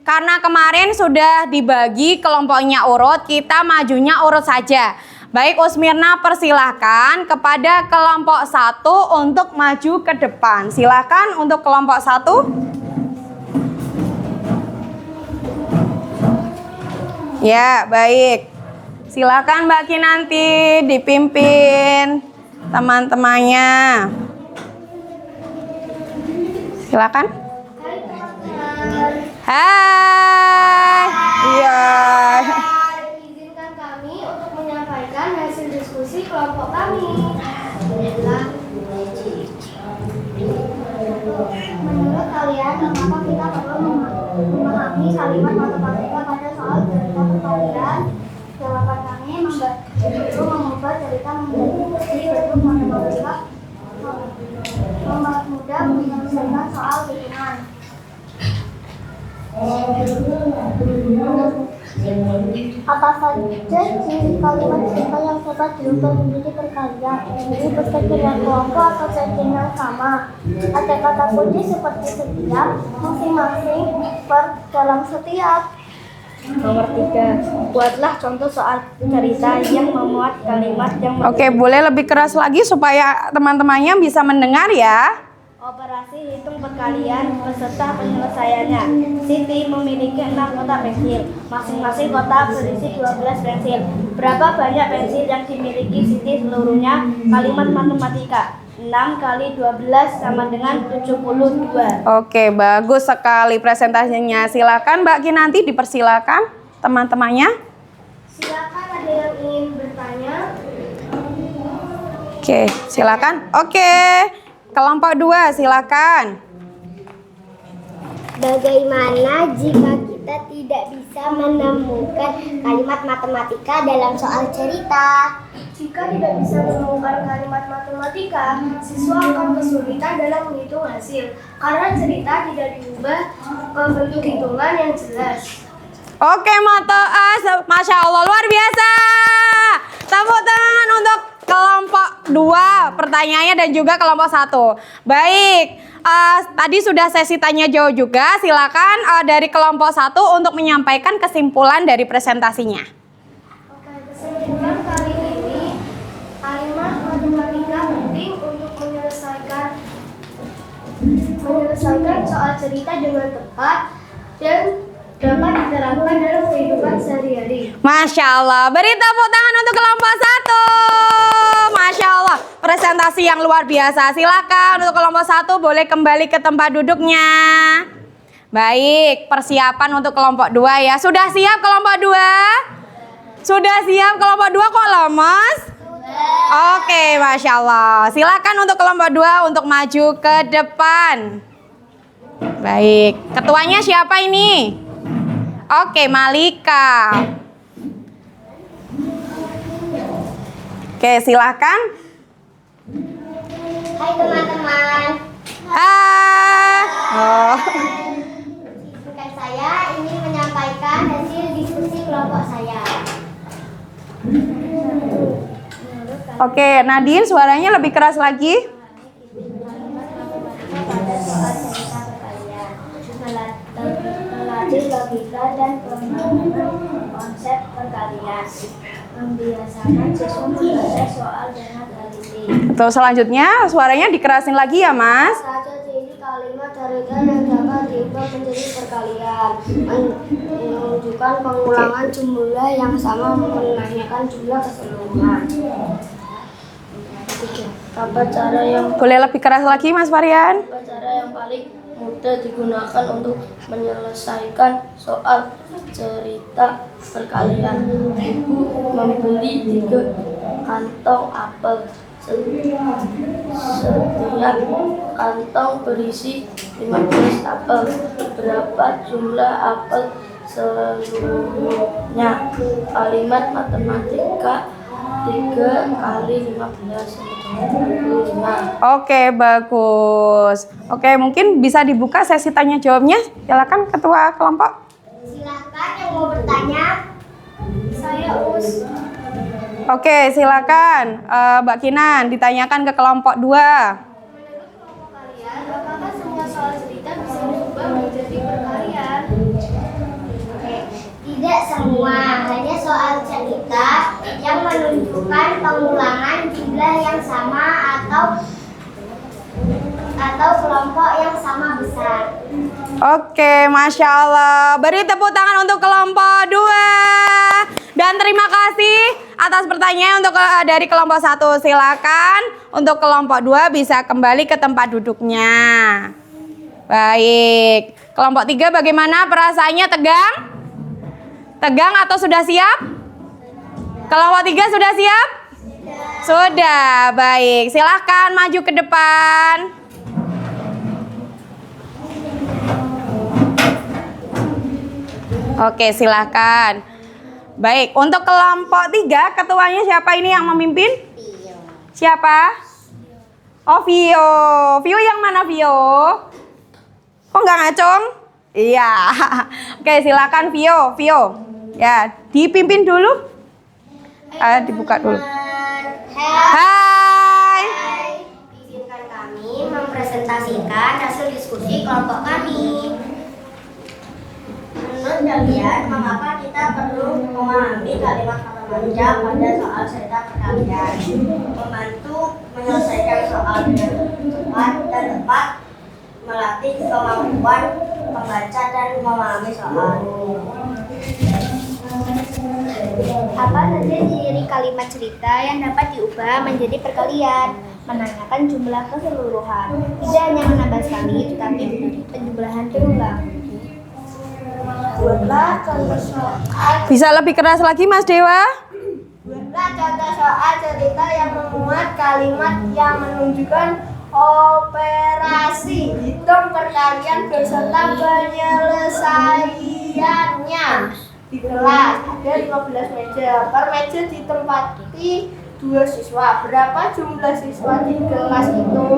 karena kemarin sudah dibagi kelompoknya urut, kita majunya urut saja. Baik, Usmirna persilahkan kepada kelompok 1 untuk maju ke depan. Silakan untuk kelompok 1. Ya, baik. Silakan Mbak Kinanti dipimpin teman-temannya. Silakan. Hai. Iya. Izinkan kami untuk menyampaikan hasil diskusi kelompok kami. Menurut kalian, mengapa kita perlu memahami kalimat matematika pada soal cerita perkalian? Jawaban kami membantu mengubah cerita menjadi bentuk matematika, membuat mudah menyelesaikan soal hitungan. Apa saja ciri kalimat cerita yang dapat diubah menjadi perkalian? Ini berkecilian kelompok atau settingan sama? Ada kata kunci seperti setiap, masing-masing, per, dalam setiap. Nomor 3, buatlah contoh soal cerita yang memuat kalimat yang Oke, boleh lebih keras lagi supaya teman-temannya bisa mendengar ya. Operasi hitung perkalian beserta penyelesaiannya. Siti memiliki 6 kotak pensil. Masing-masing kotak berisi 12 pensil. Berapa banyak pensil yang dimiliki Siti seluruhnya? Kalimat matematika. 6 kali 12 sama dengan 72. Oke, bagus sekali presentasinya. Silakan Mbak Kinanti, dipersilakan teman-temannya. Silakan, ada yang ingin bertanya? Oke, silakan. Oke, kelompok 2 silakan. Bagaimana jika kita tidak bisa menemukan kalimat matematika dalam soal cerita? Jika tidak bisa menemukan kalimat matematika, siswa akan kesulitan dalam menghitung hasil karena cerita tidak diubah ke bentuk hitungan yang jelas. Oke, Moto A, Masya Allah, luar biasa. Tepuk tangan untuk kelompok 2 pertanyaannya dan juga kelompok 1. Baik, tadi sudah sesi tanya jawab juga. Silakan dari kelompok 1 untuk menyampaikan kesimpulan dari presentasinya. Oke, kesimpulan kali ini, kalimat matematika penting untuk menyelesaikan soal cerita dengan tepat dan dapat diterapkan dalam kehidupan sehari-hari. Masya Allah, beri tepuk tangan untuk kelompok 1. Masya Allah, presentasi yang luar biasa. Silakan untuk kelompok 1 boleh kembali ke tempat duduknya. Baik, persiapan untuk kelompok 2 ya. Sudah siap kelompok 2? Sudah siap kelompok 2 kok lemes? Oke, Masya Allah. Silakan untuk kelompok 2 untuk maju ke depan. Baik, ketuanya siapa ini? Oke, Malika. Oke, silakan. Hai teman-teman. Hai. Oh. Bukan saya ingin menyampaikan hasil diskusi kelompok saya. Oke, Nadine suaranya lebih keras lagi. Melatih logika dan pemahaman konsep perkalian. Membiasakan siswa membaca soal dengan teliti. Tuh, selanjutnya suaranya dikerasin lagi ya, Mas. kalimat cerita yang dapat diubah menjadi perkalian, menunjukkan pengulangan jumlah yang sama, menanyakan jumlah keseluruhan. Apa cara yang Boleh lebih keras lagi Mas Varian? paling mudah digunakan untuk menyelesaikan soal cerita perkalian? Ibu membeli 3 kantong apel. Setiap kantong berisi 15 apel. Berapa jumlah apel seluruhnya? Kalimat matematika 3 kali 15 25. Oke, bagus. Oke, mungkin bisa dibuka sesi tanya jawabnya. Silakan ketua kelompok. Silahkan yang mau bertanya. Saya Us. Oke, silakan Mbak Kinan ditanyakan ke kelompok 2. Menurut kelompok kalian, apakah semua soal cerita bisa diubah menjadi perkalian? Tidak semua, hanya soal cerita yang menunjukkan pengulangan jumlah yang sama atau kelompok yang sama besar. Oke, Masya Allah. Beri tepuk tangan untuk kelompok 2. Dan terima kasih atas pertanyaan untuk dari kelompok 1. Silakan untuk kelompok 2 bisa kembali ke tempat duduknya. Baik. Kelompok 3 bagaimana perasaannya, tegang? Tegang atau sudah siap? Kelompok 3 sudah siap? Sudah, baik. Silahkan maju ke depan. Oke, silahkan. Baik, untuk kelompok 3, ketuanya siapa ini yang memimpin? Siapa? Oh, Vio. Vio yang mana, Vio? Kok nggak ngacung? Iya. Oke, silakan Vio. Vio. Ya, dipimpin dulu. Dibuka dulu. Hai. Izinkan kami mempresentasikan hasil diskusi kelompok kami. Menurut kalian, mengapa kita perlu memahami kalimat matematika pada soal cerita perkalian? Membantu menyelesaikan soal dengan cepat dan tepat, melatih kemampuan membaca dan memahami soal. Apa saja ciri kalimat cerita yang dapat diubah menjadi perkalian? Menanyakan jumlah keseluruhan. Tidak hanya menambah sekali, tetapi menjadi penjumlahan berulang. Buatlah contoh soal. Bisa lebih keras lagi, Mas Dewa? Buatlah contoh soal cerita yang memuat kalimat yang menunjukkan operasi hitung perkalian beserta penyelesaiannya. Di kelas ada 15 meja. Per meja ditempati 2 siswa. Berapa jumlah siswa di kelas itu?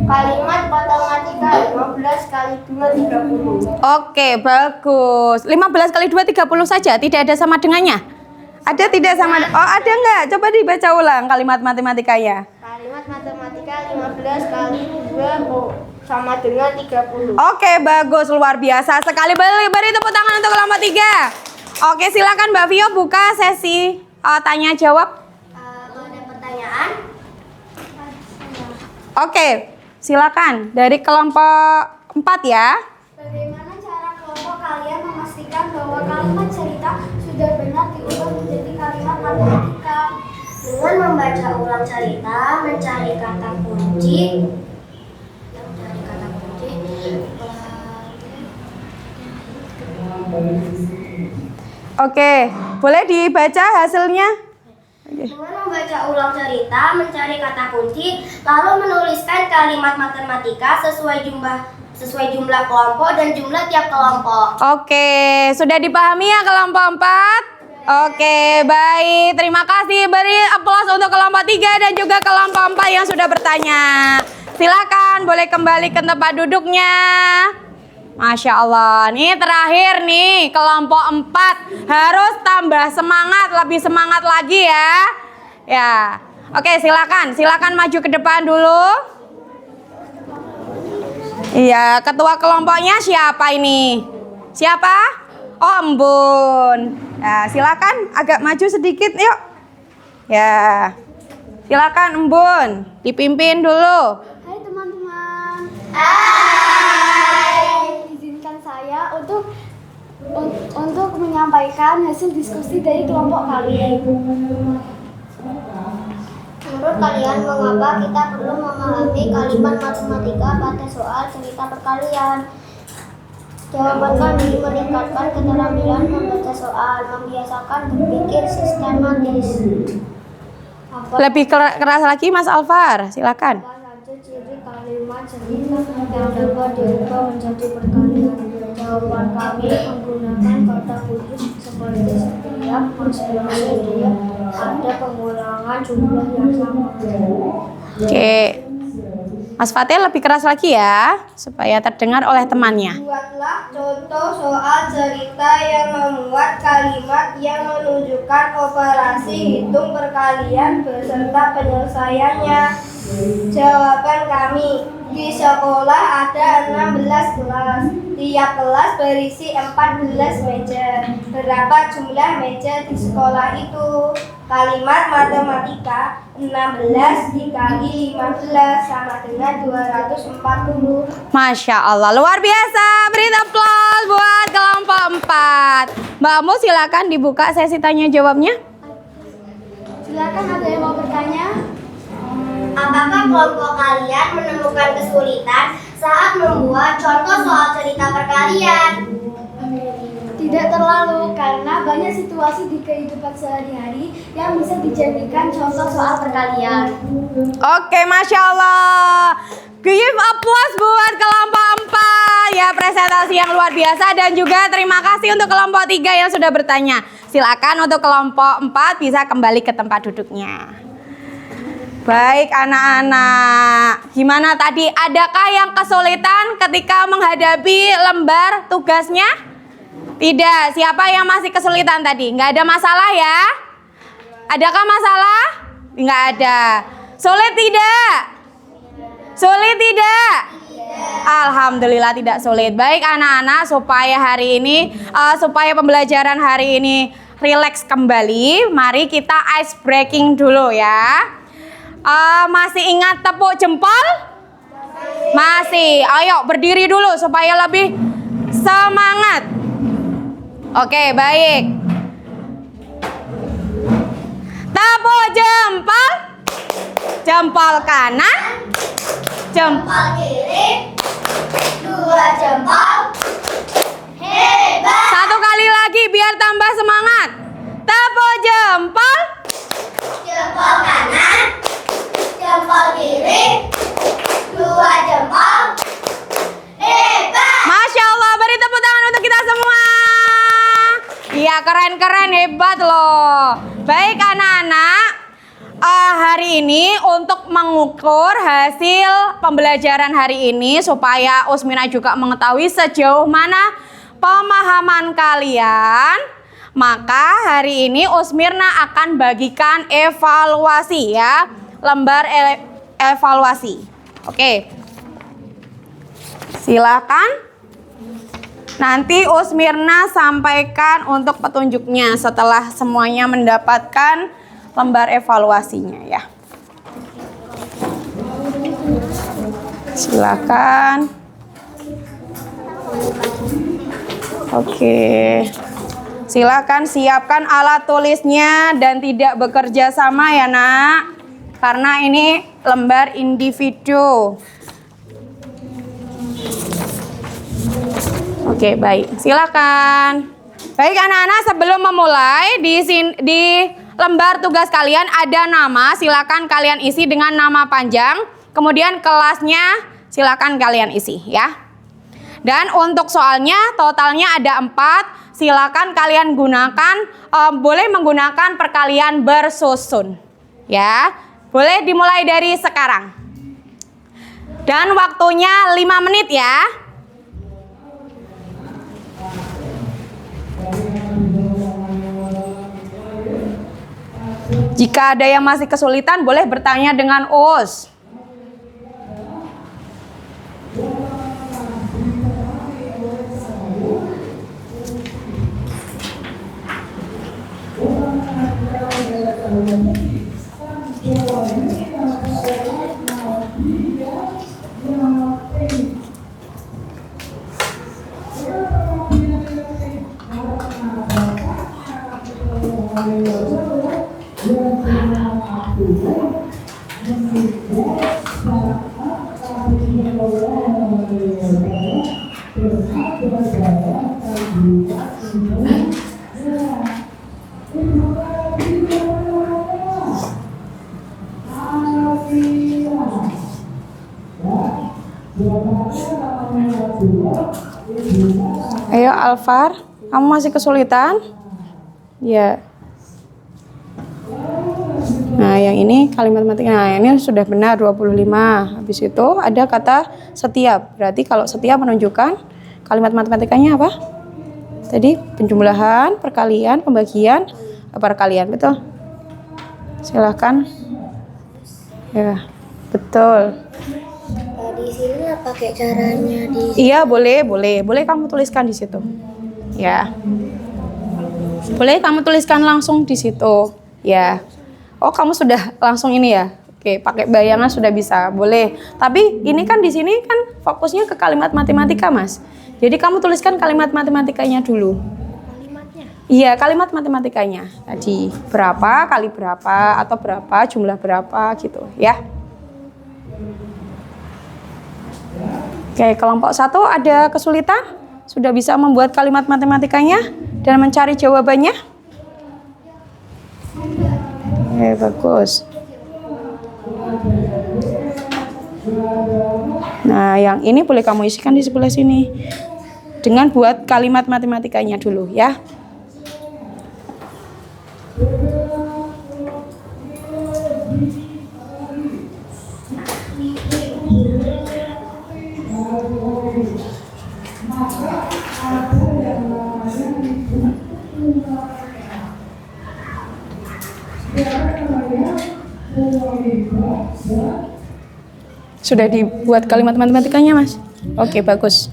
Kalimat matematika 15 kali 2 30. Oke, bagus. 15 kali 2 30 saja, tidak ada sama dengannya? Ada tidak sama? Oh, ada nggak? Coba dibaca ulang kalimat matematikanya. Kalimat matematika 15 kali 2 sama dengan 30. Oke, bagus, luar biasa sekali. Beri tepuk tangan untuk kelompok 3. Oke, silakan Mbak Vio buka sesi tanya jawab. Kalau ada pertanyaan? Oke, silakan dari kelompok 4 ya. Bagaimana cara kelompok kalian memastikan bahwa kalimat cerita sudah benar diubah menjadi kalimat matematika? Dengan membaca ulang cerita, mencari kata kunci. Oke, boleh dibaca hasilnya? Dengan membaca ulang cerita, mencari kata kunci, lalu menuliskan kalimat matematika sesuai jumlah kelompok dan jumlah tiap kelompok. Oke, sudah dipahami ya kelompok 4? Oke, baik. Terima kasih. Beri aplaus untuk kelompok 3 dan juga kelompok 4 yang sudah bertanya. Silakan, boleh kembali ke tempat duduknya. Masya Allah, nih terakhir nih kelompok 4 harus tambah semangat, lebih semangat lagi ya. Ya, oke silakan maju ke depan dulu. Iya, ketua kelompoknya siapa ini? Siapa? Oh, Embun. Ya, silakan agak maju sedikit yuk. Ya, silakan Embun, dipimpin dulu. Hai teman-teman, Izinkan saya untuk menyampaikan hasil diskusi dari kelompok kami. Menurut kalian, mengapa kita perlu memahami kalimat matematika pada soal cerita perkalian? Jawaban kami meningkatkan keterampilan membaca soal, membiasakan berpikir sistematis. Lebih keras lagi Mas Alvar, silakan. Apa saja ciri kalimat cerita yang dapat diubah menjadi perkalian? Jawaban kami menggunakan kata kunci seperti setiap, masing-masing dia, ada pengulangan jumlah yang sama. Oke. Mas Fatih lebih keras lagi ya, supaya terdengar oleh temannya. Buatlah contoh soal cerita yang memuat kalimat yang menunjukkan operasi hitung perkalian beserta penyelesaiannya. Jawaban kami, di sekolah ada 16 kelas. Tiap kelas berisi 14 meja. Berapa jumlah meja di sekolah itu? Kalimat matematika 16 dikali 15 sama dengan 240. Masya Allah, luar biasa. Beri aplaus buat kelompok 4. Mbak Mu silakan dibuka sesi tanya jawabnya. Silakan, ada yang mau bertanya? Apakah kelompok kalian menemukan kesulitan saat membuat contoh soal cerita perkalian? Tidak terlalu, karena banyak situasi di kehidupan sehari-hari yang bisa dijadikan contoh soal perkalian. Oke, Masya Allah. Give applause buat kelompok 4. Ya, presentasi yang luar biasa. Dan juga terima kasih untuk kelompok 3 yang sudah bertanya. Silakan untuk kelompok 4 bisa kembali ke tempat duduknya. Baik anak-anak, gimana tadi? Adakah yang kesulitan ketika menghadapi lembar tugasnya? Tidak. Siapa yang masih kesulitan tadi? Nggak ada masalah ya? Adakah masalah? Nggak ada. Sulit tidak? Sulit tidak? Alhamdulillah tidak sulit. Baik anak-anak, supaya hari ini, supaya pembelajaran hari ini rileks kembali, mari kita ice breaking dulu ya. Masih ingat tepuk jempol? Masih. Ayo berdiri dulu supaya lebih semangat. Oke, baik. Tepuk jempol. Jempol kanan. Jempol kiri, 2 jempol. Hebat. Satu kali lagi biar tambah semangat. Tepuk jempol. Jempol kanan, jempol kiri, 2 jempol. Hebat. Masya Allah, beri tepuk tangan untuk kita semua. Iya, keren-keren, hebat loh. Baik anak-anak, hari ini untuk mengukur hasil pembelajaran hari ini supaya Usmina juga mengetahui sejauh mana pemahaman kalian, maka hari ini Usmirna akan bagikan evaluasi ya, lembar evaluasi. Oke, silakan. Nanti Usmirna sampaikan untuk petunjuknya setelah semuanya mendapatkan lembar evaluasinya ya. Silakan. Oke. Silakan siapkan alat tulisnya dan tidak bekerja sama ya, Nak. Karena ini lembar individu. Oke, baik. Silakan. Baik anak-anak, sebelum memulai di lembar tugas kalian ada nama, silakan kalian isi dengan nama panjang. Kemudian kelasnya silakan kalian isi ya. Dan untuk soalnya totalnya ada 4. Silakan kalian gunakan, boleh menggunakan perkalian bersusun ya. Boleh dimulai dari sekarang. Dan waktunya 5 menit ya. Jika ada yang masih kesulitan, boleh bertanya dengan Us. Ayo Alvar, kamu masih kesulitan? Ya. Nah, yang ini kalimat matematika. Nah, ini sudah benar 25. Habis itu ada kata setiap. Berarti kalau setiap menunjukkan kalimat matematikanya apa? Tadi penjumlahan, perkalian, pembagian, perkalian, betul? Silahkan. Ya, betul. Di sini pakai caranya di Iya, boleh kamu tuliskan di situ. Ya. Boleh kamu tuliskan langsung di situ. Ya. Oh, kamu sudah langsung ini ya? Oke, pakai bayangan sudah bisa. Boleh. Tapi ini kan di sini kan fokusnya ke kalimat matematika, Mas. Jadi kamu tuliskan kalimat matematikanya dulu. kalimatnya. Iya, kalimat matematikanya. Tadi berapa kali berapa atau berapa jumlah berapa gitu, ya. Oke, kelompok 1 ada kesulitan? Sudah bisa membuat kalimat matematikanya dan mencari jawabannya? Oke, bagus. Nah, yang ini boleh kamu isikan di sebelah sini. Dengan buat kalimat matematikanya dulu, ya. Sudah dibuat kalimat matematikanya, Mas? Oke, bagus.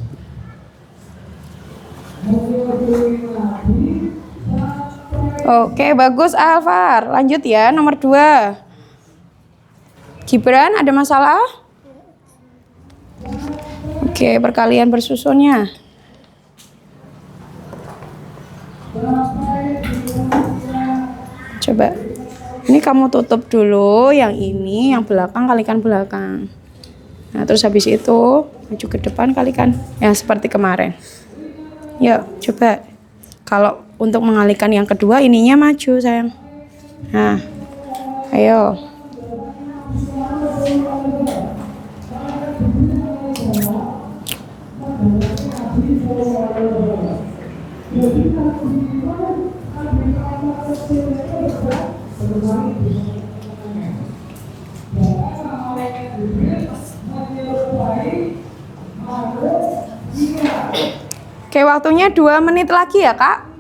Oke, bagus Alvar. Lanjut ya, nomor 2. Gibran, ada masalah? Oke, perkalian bersusunnya. Coba. Ini kamu tutup dulu, yang ini, yang belakang kalikan belakang. Nah, terus habis itu maju ke depan kalikan. Ya, seperti kemarin. Yuk, coba. Kalau untuk mengalihkan yang kedua, ininya maju, sayang. Nah, ayo. Oke, waktunya 2 menit lagi ya, Kak.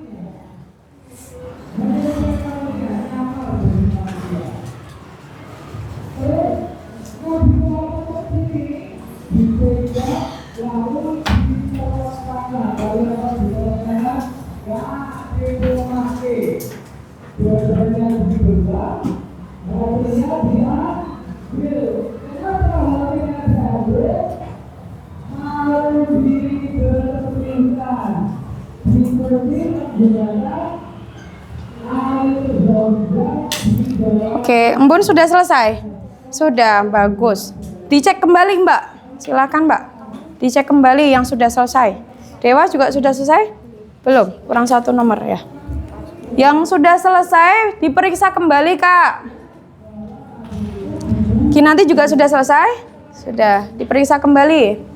Oke, Embun sudah selesai? Sudah, bagus. Dicek kembali, Mbak. Silakan, Mbak. Dicek kembali yang sudah selesai. Dewa juga sudah selesai? Belum, kurang 1 nomor ya. Yang sudah selesai diperiksa kembali, Kak. Kinanti juga sudah selesai? Sudah, diperiksa kembali.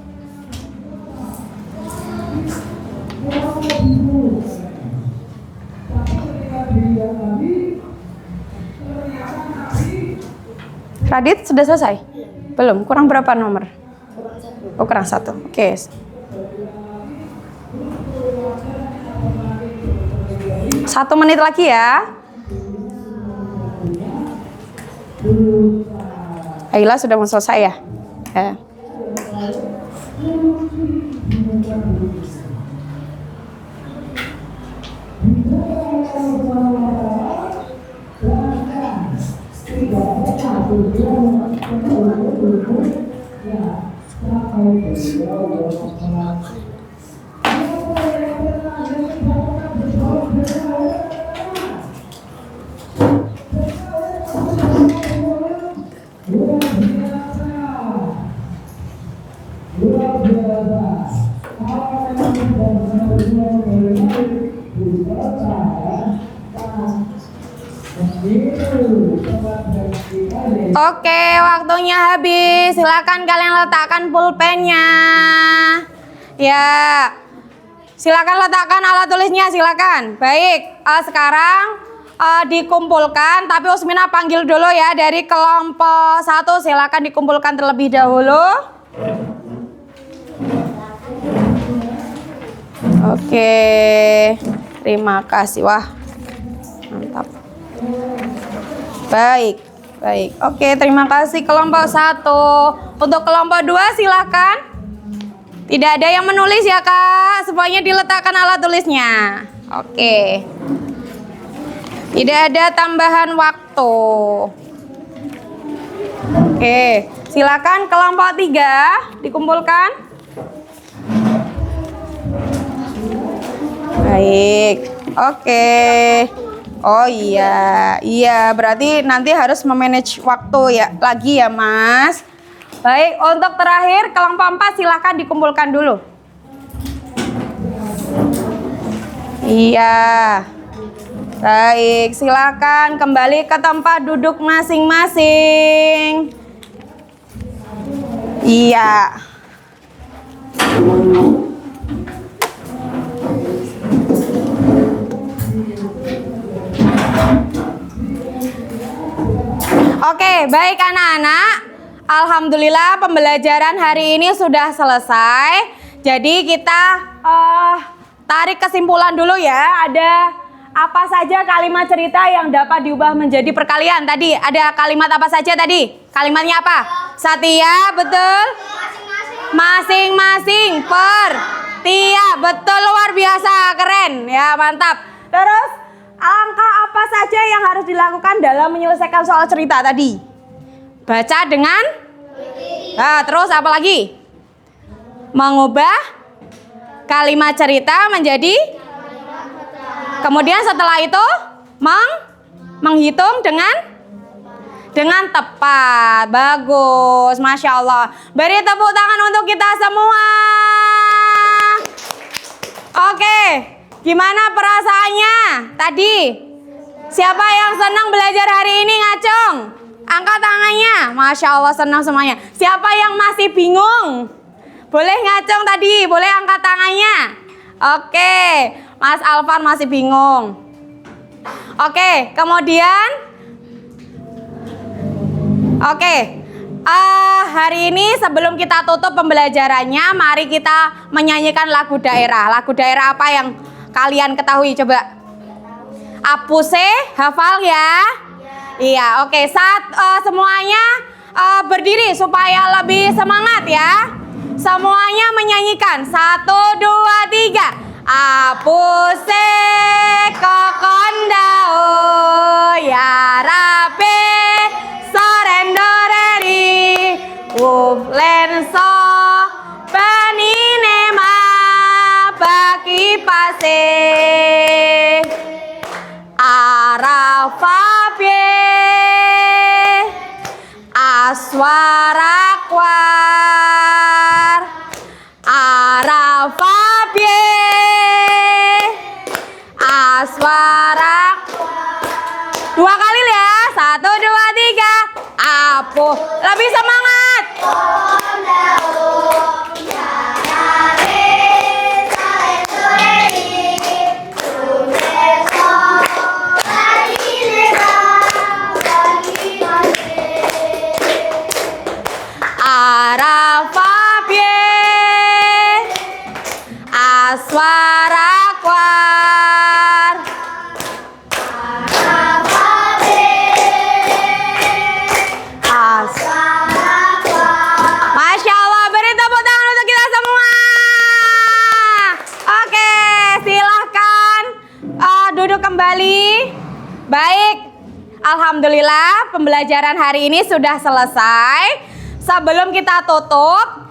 Radit sudah selesai? Belum, kurang berapa nomor? Oh, kurang 1. Oke. Satu menit lagi ya. Aila sudah mau selesai ya? Ya. Oke, waktunya habis. Silakan kalian letakkan pulpennya. Ya. Silakan letakkan alat tulisnya, silakan. Baik, sekarang dikumpulkan, tapi Usmina panggil dulu ya dari kelompok 1. Silakan dikumpulkan terlebih dahulu. Oke, terima kasih. Wah, mantap. Baik. Oke, terima kasih kelompok 1. Untuk kelompok 2 silakan. Tidak ada yang menulis ya Kak, semuanya diletakkan alat tulisnya. Oke. Tidak ada tambahan waktu. Oke, silakan kelompok 3 dikumpulkan. Baik. Oke. Oh iya, berarti nanti harus memanage waktu ya lagi ya Mas. Baik, untuk terakhir kelompok 4 silahkan dikumpulkan dulu. Iya. Baik, silakan kembali ke tempat duduk masing-masing. Iya. Oke, baik anak-anak. Alhamdulillah pembelajaran hari ini sudah selesai. Jadi kita tarik kesimpulan dulu ya. Ada apa saja kalimat cerita yang dapat diubah menjadi perkalian? Tadi ada kalimat apa saja tadi? Kalimatnya apa? Setia, betul? Masing-masing, per, tia, betul, luar biasa, keren. Ya, mantap. Terus langkah apa saja yang harus dilakukan dalam menyelesaikan soal cerita tadi? Baca dengan terus apa lagi? Mengubah kalimat cerita menjadi, kemudian setelah itu menghitung dengan tepat. Bagus, Masya Allah. Beri tepuk tangan untuk kita semua. Oke, gimana perasaannya tadi? Siapa yang senang belajar hari ini, ngacung? Angkat tangannya. Masya Allah, senang semuanya. Siapa yang masih bingung? Boleh ngacung tadi, boleh angkat tangannya. Oke, Mas Alvan masih bingung. Oke, kemudian hari ini sebelum kita tutup pembelajarannya, mari kita menyanyikan lagu daerah. Lagu daerah apa yang kalian ketahui? Coba. Apuse, hafal ya? Iya, oke. Semuanya berdiri supaya lebih semangat ya. Semuanya menyanyikan. 1, 2, 3. Apuse kokondao ya rape sorendoreri uflenso paninema baki pase arafapye aswarakwar arafapye aswarak. 2 kali ya. 1, 2, 3. Apo, lebih semangat. Arafapye aswarakwar Masya Allah, beri tepuk tangan untuk kita semua. Oke, silahkan duduk kembali. Baik, alhamdulillah pembelajaran hari ini sudah selesai. Sebelum kita tutup,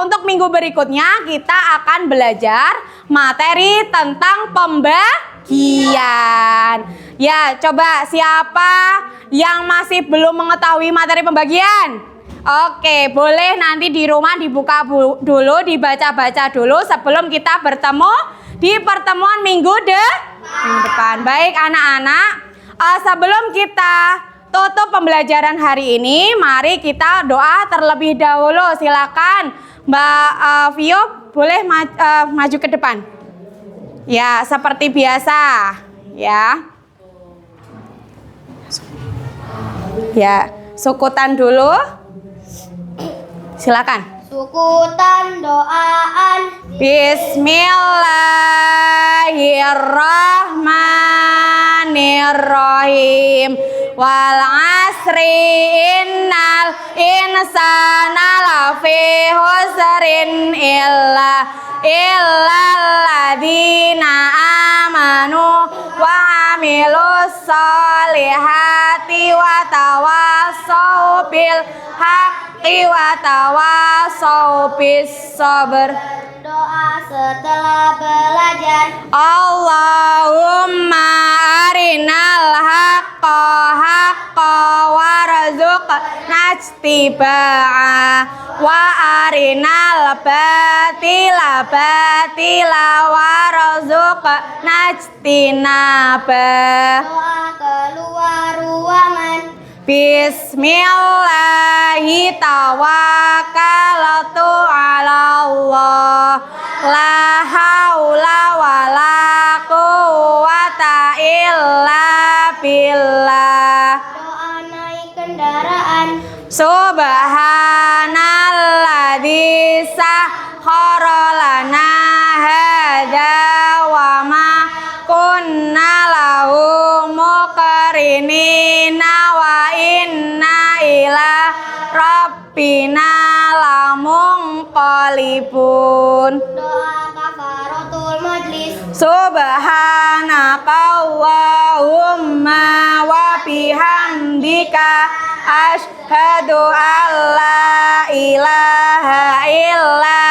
untuk minggu berikutnya kita akan belajar materi tentang pembagian. Ya, coba siapa yang masih belum mengetahui materi pembagian? Oke, boleh nanti di rumah dibuka dulu, dibaca-baca dulu sebelum kita bertemu di pertemuan minggu depan. Baik anak-anak, sebelum kita tutup pembelajaran hari ini, mari kita doa terlebih dahulu. Silakan Mbak Vio, boleh maju ke depan. Ya, seperti biasa, ya. Ya, sukutan dulu. Silakan. Sukutan doaan. Bismillahirrahmanirrahim. Wal asri innal insana lafi husrin illalladzina amanu wa amilus solihati wa tawassau bil haqqi wa tawassau bis sabr. Doa setelah belajar. Allahumma arinal haqqa haqqa warzuqna ittiba'ah wa arinal batila batila warzuqna ijtinabah. Doa keluar ruangan. Bismillahi tawakkaltu ala Allah, la haula wala quwata illa billah. Doa naik kendaraan. Subhanalladzi sakhkhara lana hadza wa ma kunna lahu muqrinina wa inna ila rabbina lamunqalibun. Doa kafaratul majlis. Subhanakallahumma wa bihamdika asyhadu an la ilaha illa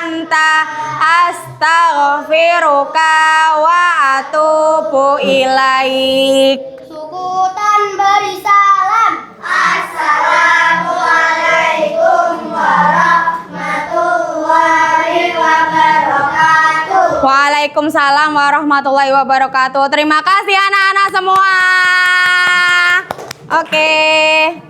anta astaghfiruka wa atubu ilaik. Sukutan beri salam. Assalamualaikum warahmatullahi wabarakatuh. Waalaikumsalam warahmatullahi wabarakatuh. Terima kasih anak-anak semua. Oke.